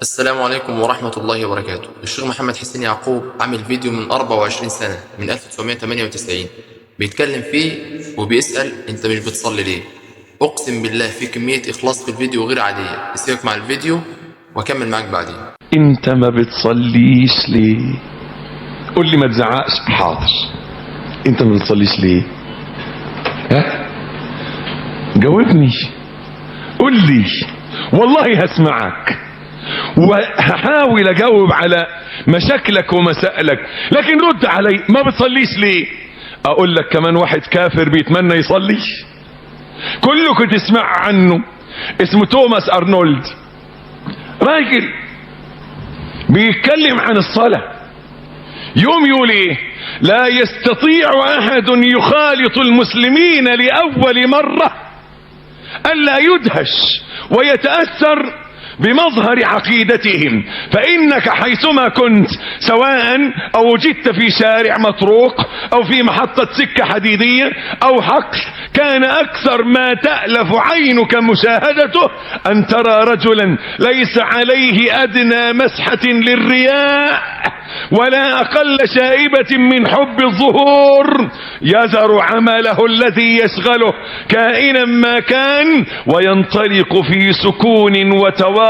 السلام عليكم ورحمة الله وبركاته. الشيخ محمد حسين يعقوب عامل فيديو من 24 سنة من 1998 بيتكلم فيه وبيسأل انت مش بتصلي ليه؟ اقسم بالله في كمية اخلاص في الفيديو غير عادية. اسيبك مع الفيديو واكمل معاك بعدين. انت ما بتصليش ليه؟ قول لي ما تزعقش. حاضر. انت ما بتصليش ليه؟ ها؟ جاوبني، قول لي والله هسمعك وهحاول اجاوب على مشاكلك ومسائلك، لكن رد علي. ما بتصليش ليه؟ اقول لك كمان واحد كافر بيتمنى يصلي، كلكم تسمع عنه، اسمه توماس ارنولد، راجل بيتكلم عن الصلاة، يوم يقول ايه؟ لا يستطيع احد يخالط المسلمين لاول مرة الا يدهش ويتأثر بمظهر عقيدتهم، فإنك حيثما كنت سواء أو وجدت في شارع مطروق أو في محطة سكة حديدية أو حقل، كان أكثر ما تألف عينك مشاهدته أن ترى رجلا ليس عليه أدنى مسحة للرياء ولا أقل شائبة من حب الظهور، يذر عمله الذي يشغله كائنا ما كان وينطلق في سكون وتواضع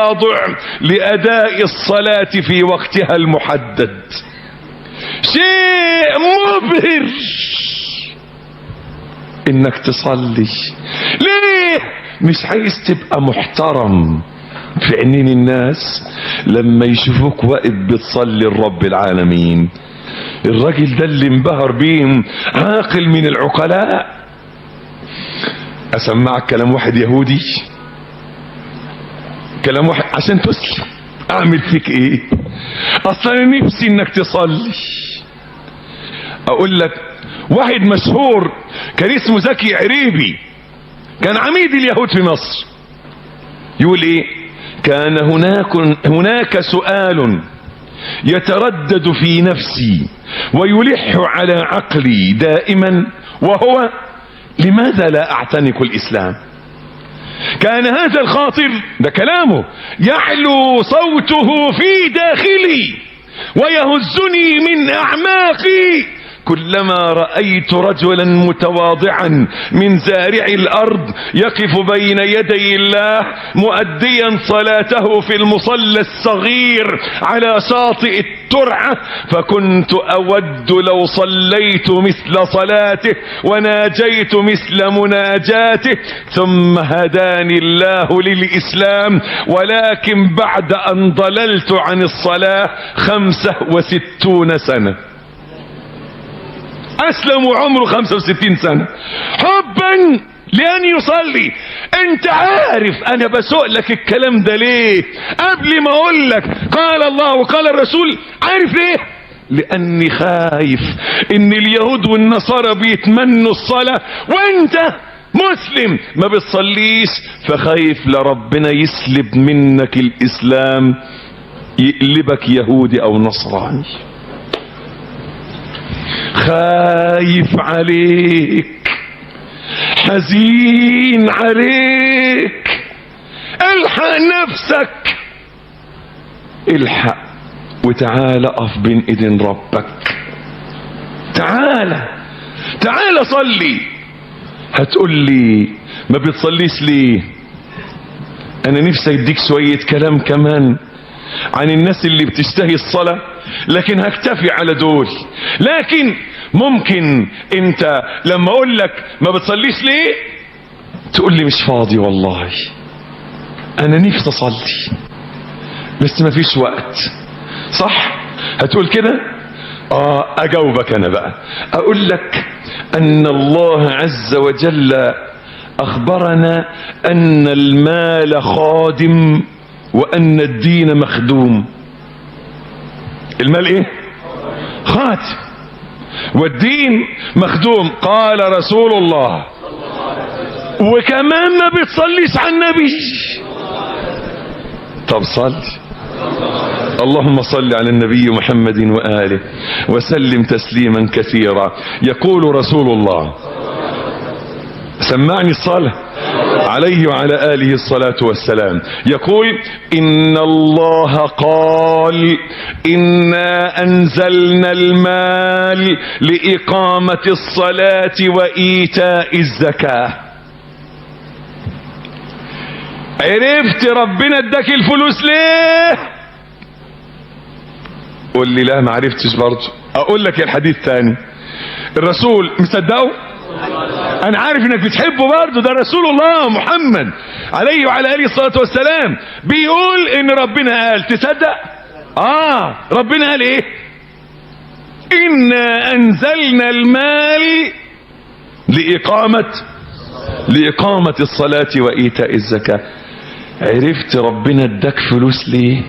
لأداء الصلاة في وقتها المحدد. شيء مبهر انك تصلي. ليه؟ مش عايز تبقى محترم في عينين الناس لما يشوفوك واقف بتصلي لرب العالمين. الراجل ده اللي انبهر بيهم عاقل من العقلاء. اسمعك كلام واحد يهودي، كلام واحد عشان تسلم. اعمل فيك ايه؟ اصلا نفسي انك تصلي. اقول لك واحد مشهور كان اسمه زكي عريبي، كان عميد اليهود في مصر، يقول ايه؟ كان هناك سؤال يتردد في نفسي ويلح على عقلي دائما، وهو لماذا لا اعتنق الاسلام؟ كان هذا الخاطر، ده كلامه، يعلو صوته في داخلي ويهزني من اعماقي كلما رأيت رجلا متواضعا من زارع الارض يقف بين يدي الله مؤديا صلاته في المصلى الصغير على شاطئ الترعة، فكنت اود لو صليت مثل صلاته وناجيت مثل مناجاته. ثم هداني الله للإسلام، ولكن بعد ان ضللت عن الصلاة 65 سنة. اسلم وعمره 65 سنة حبا لان يصلي. انت عارف انا بسوق لك الكلام ده ليه؟ قبل ما اقول لك قال الله وقال الرسول، عارف ليه؟ لاني خايف ان اليهود والنصارى بيتمنوا الصلاة وانت مسلم ما بتصليش، فخايف لربنا يسلب منك الاسلام يقلبك يهودي او نصراني. خايف عليك، حزين عليك. الحق نفسك، الحق وتعال اقف بين ايدين ربك. تعال صلي. هتقول لي ما بتصليش ليه؟ انا نفسي اديك شوية كلام كمان عن الناس اللي بتشتهي الصلاة، لكن هكتفي على دول. لكن ممكن انت لما اقول لك ما بتصليش ليه تقول لي مش فاضي، والله انا نفسي اصلي بس ما فيش وقت، صح؟ هتقول كده؟ اجاوبك انا بقى، اقول لك ان الله عز وجل اخبرنا ان المال خادم وان الدين مخدوم. المال ايه؟ خادم والدين مخدوم. قال رسول الله. وكمان ما بتصليش على النبي. طب صلي. اللهم صل على النبي محمد وآله وسلم تسليما كثيرا. يقول رسول الله، سمعني الصلاة عليه وعلى آله الصلاة والسلام يقول إن الله قال إنا أنزلنا المال لإقامة الصلاة وإيتاء الزكاة. عرفت ربنا اداك الفلوس ليه؟ قول لي لا ما عرفتش برضه. اقول لك الحديث تاني. الرسول مصدقه؟ انا عارف انك بتحبه برضه، ده رسول الله محمد عليه وعلى اله الصلاه والسلام بيقول ان ربنا قال. تصدق؟ ربنا قال ايه؟ انا انزلنا المال لإقامة الصلاة وإيتاء الزكاة. عرفت ربنا اداك فلوس ليه؟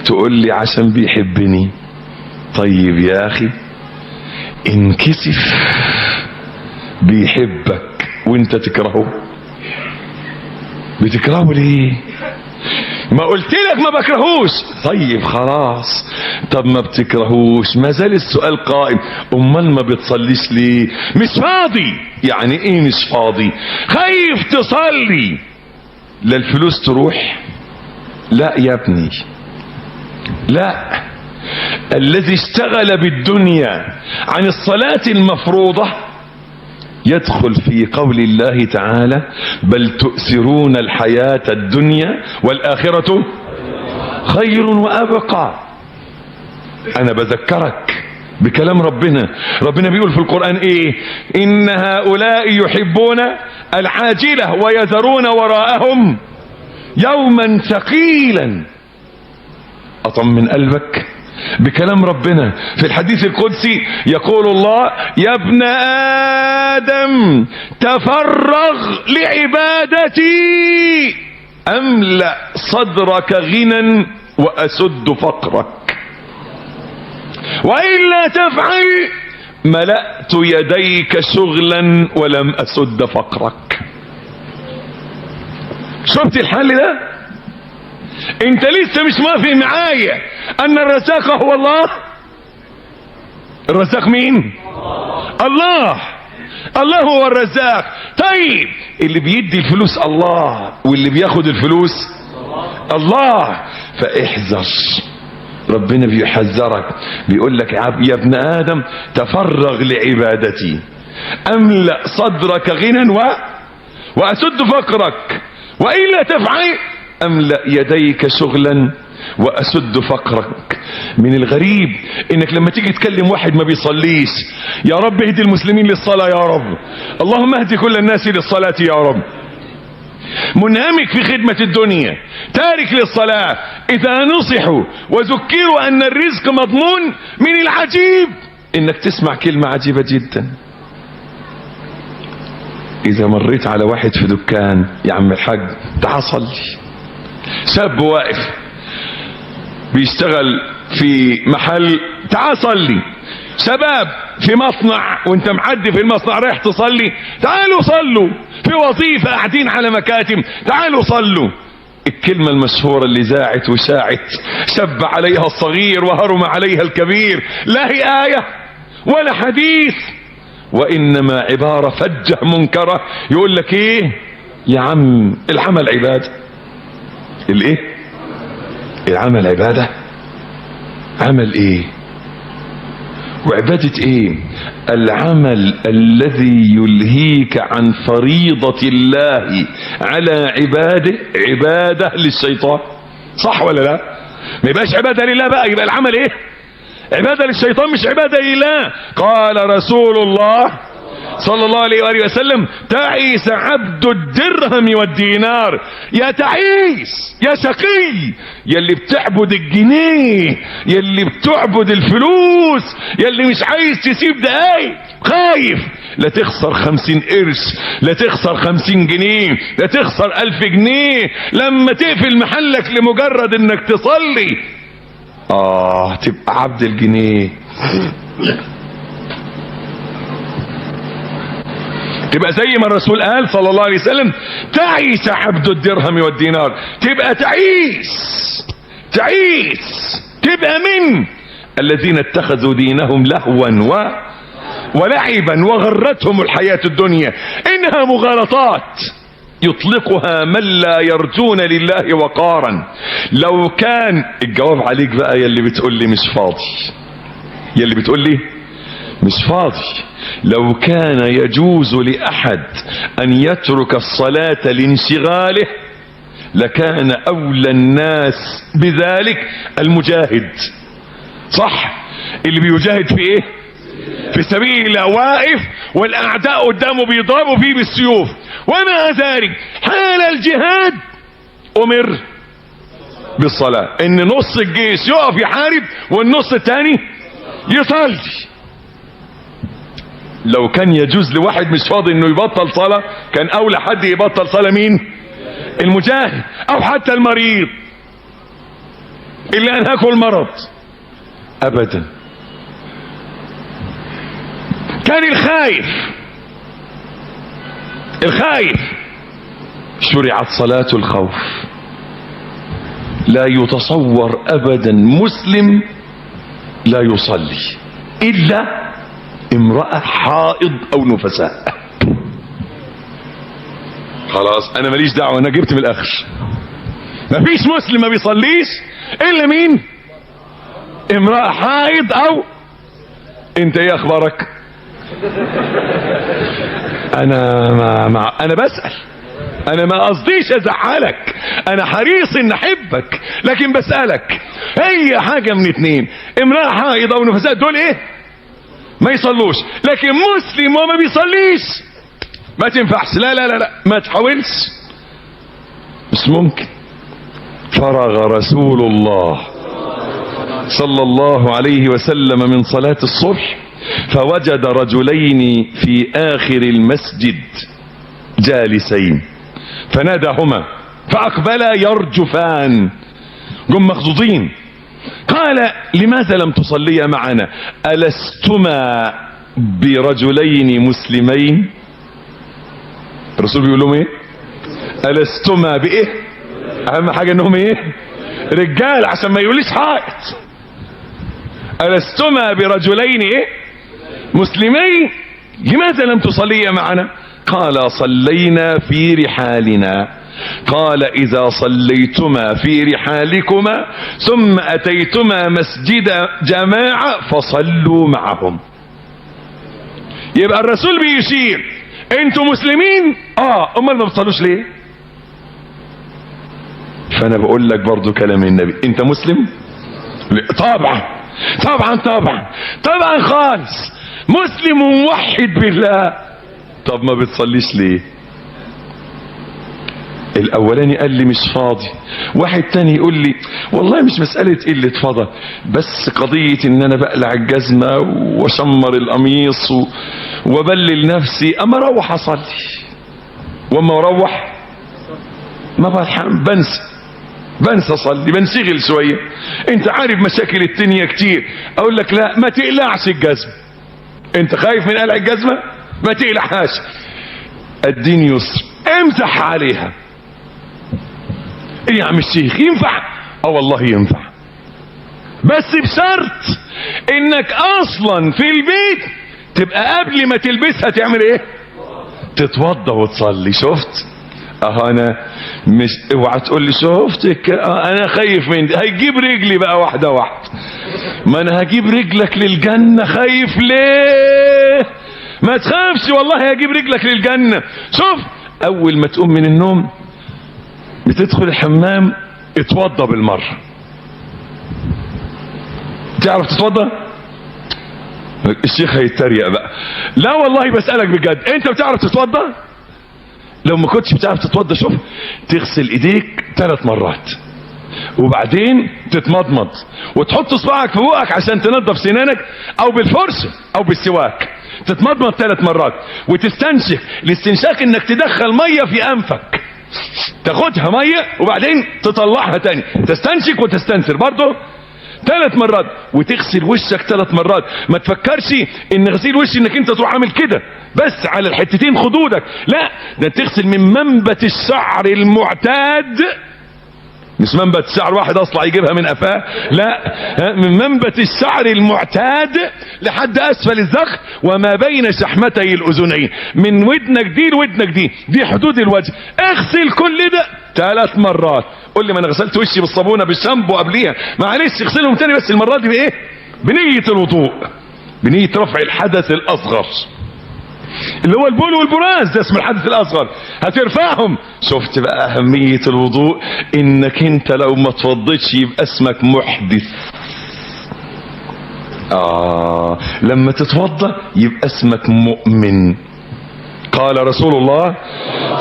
تقول لي عشان بيحبني. طيب يا أخي انكسف، بيحبك وانت تكرهه. بتكرهه ليه؟ ما قلت لك ما بكرهوش. طيب خلاص، طب ما بتكرهوش، ما زال السؤال قائم. امال ما بتصليش ليه؟ مش فاضي. يعني ايه مش فاضي؟ خايف تصلي لا الفلوس تروح. لا يا ابني لا، الذي اشتغل بالدنيا عن الصلاة المفروضة يدخل في قول الله تعالى بل تؤثرون الحياة الدنيا والآخرة خير وأبقى. أنا بذكرك بكلام ربنا. ربنا بيقول في القرآن إيه؟ إن هؤلاء يحبون العاجلة ويذرون وراءهم يوما ثقيلا. أطمن قلبك بكلام ربنا. في الحديث القدسي يقول الله يا ابن آدم تفرغ لعبادتي أملأ صدرك غنى وأسد فقرك، وإلا تفعل ملأت يديك شغلا ولم أسد فقرك. شفت الحل ده؟ انت لسه مش موافق معايا ان الرزاق هو الله؟ الرزاق مين؟ الله. الله هو الرزاق. طيب اللي بيدي الفلوس الله واللي بياخد الفلوس الله. فاحذر، ربنا بيحذرك بيقول لك يا ابن آدم تفرغ لعبادتي أملأ صدرك غنى وأسد فقرك، وإلا تفعل أملأ يديك شغلا وأسد فقرك. من الغريب انك لما تيجي تكلم واحد ما بيصليش يا رب اهدي المسلمين للصلاة يا رب، اللهم اهدي كل الناس للصلاة يا رب، منهمك في خدمة الدنيا تارك للصلاة. اذا نصحوا وذكروا ان الرزق مضمون، من العجيب انك تسمع كلمة عجيبة جدا. اذا مريت على واحد في دكان يا عم الحاج تعال صلي، شاب واقف بيشتغل في محل تعال صلي، شباب في مصنع وانت معدي في المصنع رايح تصلي تعالوا صلوا، في وظيفة قاعدين على مكاتب تعالوا صلوا. الكلمة المشهورة اللي زاعت وشاعت شب عليها الصغير وهرم عليها الكبير، لا هي آية ولا حديث، وإنما عبارة فجة منكرة. يقول لك ايه يا عم العمل عبادة. الايه؟ العمل عبادة؟ عمل ايه وعبادة ايه؟ العمل الذي يلهيك عن فريضة الله على عباده عبادة للشيطان. صح ولا لا؟ ما يبقاش عبادة لله بقى، يبقى العمل ايه؟ عبادة للشيطان مش عبادة لله. قال رسول الله صلى الله عليه وآله وسلم تعيس عبد الدرهم والدينار. يا تعيس يا شقي يلي بتعبد الجنيه، يلي بتعبد الفلوس، يلي مش عايز تسيب دقايق، خايف لا تخسر 50 قرش، لا تخسر 50 جنيه، لا تخسر 1000 جنيه لما تقفل محلك لمجرد انك تصلي. تبقى عبد الجنيه، تبقى زي ما الرسول قال صلى الله عليه وسلم تعيس عبد الدرهم والدينار. تبقى تعيس تبقى من الذين اتخذوا دينهم لهوا ولعبا وغرتهم الحياة الدنيا، انها مغالطات يطلقها من لا يرجون لله وقارا. لو كان الجواب عليك بقى يا اللي بتقول لي مش فاضي، يا اللي بتقول لي مش فاضي، لو كان يجوز لأحد أن يترك الصلاة لانشغاله لكان أولى الناس بذلك المجاهد. صح، اللي بيجاهد في ايه؟ في سبيل الله، واقف والأعداء قدامه بيضربوا فيه بالسيوف، ومع ذلك حال الجهاد أمر بالصلاة، إن نص الجيش يقف يحارب والنص الثاني يصلي. لو كان يجوز لواحد مش فاضي انه يبطل صلاة كان اولى حد يبطل صلاة مين؟ المجاهد، او حتى المريض اللي انهكه المرض. ابدا. كان الخايف شرعت صلاة الخوف. لا يتصور ابدا مسلم لا يصلي الا امرأة حائض او نفساء. خلاص انا ماليش دعوة، انا جبت من الاخر. مفيش مسلم ما بيصليش الا مين؟ امرأة حائض او انت ايه اخبارك؟ انا بسأل، انا ما قصديش ازعلك، انا حريص ان احبك، لكن بسألك هي حاجة من اتنين، امرأة حائض او نفساء دول ايه؟ ما يصلوش. لكن مسلم وما بيصليش ما تنفعش. لا لا لا لا، ما تحاولش، مش ممكن. فرغ رسول الله صلى الله عليه وسلم من صلاة الصبح فوجد رجلين في آخر المسجد جالسين فناداهما فأقبلا يرجفان، جم مخضوضين. قال لماذا لم تصليا معنا؟ ألستما برجلين مسلمين؟ الرسول بيقول لهم ايه؟ ألستما بإيه؟ أهم حاجة انهم ايه؟ رجال، عشان ما يقوليش حائط. ألستما برجلين ايه؟ مسلمين لماذا لم تصليا معنا؟ قال صلينا في رحالنا. قال إذا صليتما في رحالكما ثم أتيتما مسجد جماعة فصلوا معهم. يبقى الرسول بيشير انتوا مسلمين؟ امال ما بتصلوش ليه؟ فانا بقول لك برضو كلام النبي، انت مسلم؟ طبعا طبعا طبعا طبعا خالص، مسلم وموحد بالله. طب ما بتصليش ليه؟ الاولاني قال لي مش فاضي، واحد تاني يقول لي والله مش مسألة قلة فضا، بس قضية ان انا بقلع الجزمة واشمر القميص وبلل نفسي، اما اروح اصلي، واما اروح ما بلحق، بنسى اصلي، بنشغل شوية. انت عارف مشاكل الدنيا كتير. اقول لك لا، ما تقلعش الجزمة. انت خايف من قلع الجزمة؟ ما تقلعهاش، الدين يسر، امسح عليها. ايه يا عم الشيخ ينفع؟ والله ينفع، بس بشرط انك اصلا في البيت تبقى قبل ما تلبسها تعمل ايه؟ تتوضى وتصلي. شفت؟ انا مش، اوعى تقول لي شفتك انا خايف من دي، هيجيب رجلي بقى واحده واحده. ما انا هجيب رجلك للجنه، خايف ليه؟ ما تخافش والله هجيب رجلك للجنه. شوف، اول ما تقوم من النوم بتدخل الحمام اتوضى بالمره. تعرف تتوضى؟ الشيخ هيتريق بقى. لا والله بسألك بجد، انت بتعرف تتوضى؟ لو ما كنتش بتعرف تتوضى، شوف، تغسل ايديك 3 مرات وبعدين تتمضمض وتحط صباعك في بوقك عشان تنظف سنانك، او بالفرشه او بالسواك. تتمضمض 3 مرات وتستنشق. الاستنشاق انك تدخل ميه في انفك، تاخدها ميه وبعدين تطلعها تاني، تستنشق وتستنثر برضه 3 مرات. وتغسل وشك 3 مرات. ما تفكرش ان غسيل وش انك انت تروح عامل كده بس على الحتتين خدودك، لا، ده تغسل من منبت الشعر المعتاد مش منبت شعر واحد اصلع يجيبها من قفاه، لا، من منبت الشعر المعتاد لحد اسفل الذخر وما بين شحمتي الاذنين، من ودنك دي لودنك دي حدود الوجه. اغسل كل ده 3 مرات. قول لي ما انا غسلت وشي بالصابونه بالشامبو قبليها، معلش اغسلهم تاني، بس المره دي بايه؟ بنيه الوضوء، بنيه رفع الحدث الاصغر اللي هو البول والبراز، ده اسم الحدث الاصغر، هترفعهم. شفت بقى اهمية الوضوء؟ انك انت لو ما توضيتش يبقى اسمك محدث. لما تتوضى يبقى اسمك مؤمن. قال رسول الله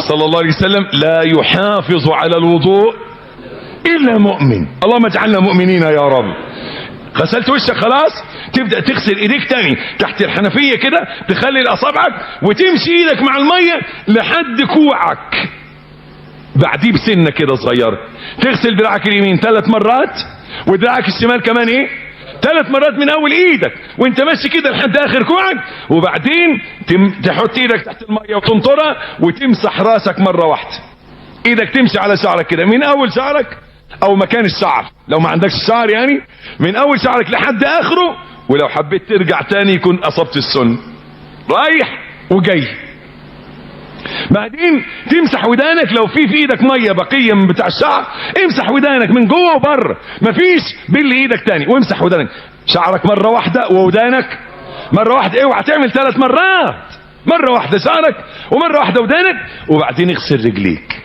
صلى الله عليه وسلم: لا يحافظ على الوضوء الا مؤمن. اللهم اجعلنا مؤمنين يا رب. غسلت وشك خلاص، تبدأ تغسل ايديك تاني تحت الحنفية كده، تخلي اصابعك وتمشي ايدك مع المية لحد كوعك، بعديه بسنة كده صغيرة. تغسل دراعك اليمين 3 مرات، ودراعك الشمال كمان 3 مرات من اول ايدك وانت ماشي كده لحد اخر كوعك، وبعدين تحط ايدك تحت المية وتنطرها وتمسح راسك مرة واحدة. ايدك تمشي على شعرك كده من اول شعرك او مكان الشعر لو ما عندكش شعر، يعني من اول شعرك لحد اخره، ولو حبيت ترجع تاني يكون اصبت السن، رايح وجاي. بعدين تمسح ودانك، لو في ايدك ميه بقيه من بتاع الشعر امسح ودانك من جوه وبره، مفيش بل ايدك تاني وامسح ودانك. شعرك مره واحده وودانك مره واحده. اوعى تعمل 3 مرات، مره واحده شعرك ومره واحده ودانك. وبعدين اغسل رجليك،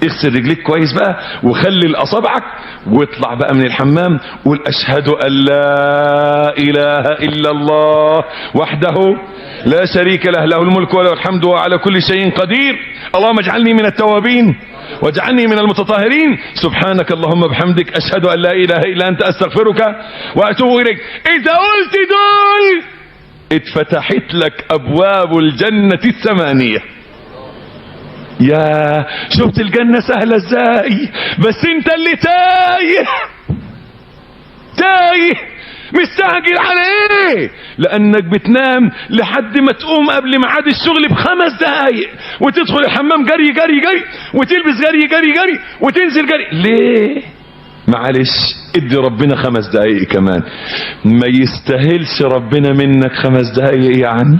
اغسل رجليك كويس بقى وخلي اصابعك، واطلع بقى من الحمام قول: اشهد ان لا اله الا الله وحده لا شريك له، له الملك وله الحمد وهو على كل شيء قدير، اللهم اجعلني من التوابين واجعلني من المتطهرين، سبحانك اللهم بحمدك، اشهد ان لا اله الا انت، استغفرك واتوب اليك. اذا قلت دول اتفتحت لك ابواب الجنة 8. يا شفت الجنة سهلة ازاي، بس انت اللي تايه مستعجل على ايه؟ لانك بتنام لحد ما تقوم قبل ميعاد الشغل ب5 دقايق، وتدخل الحمام جري جري جري، وتلبس جري جري جري، وتنزل جري. ليه؟ معلش ادي ربنا 5 دقايق كمان، ما يستاهلش ربنا منك 5 دقايق يعني.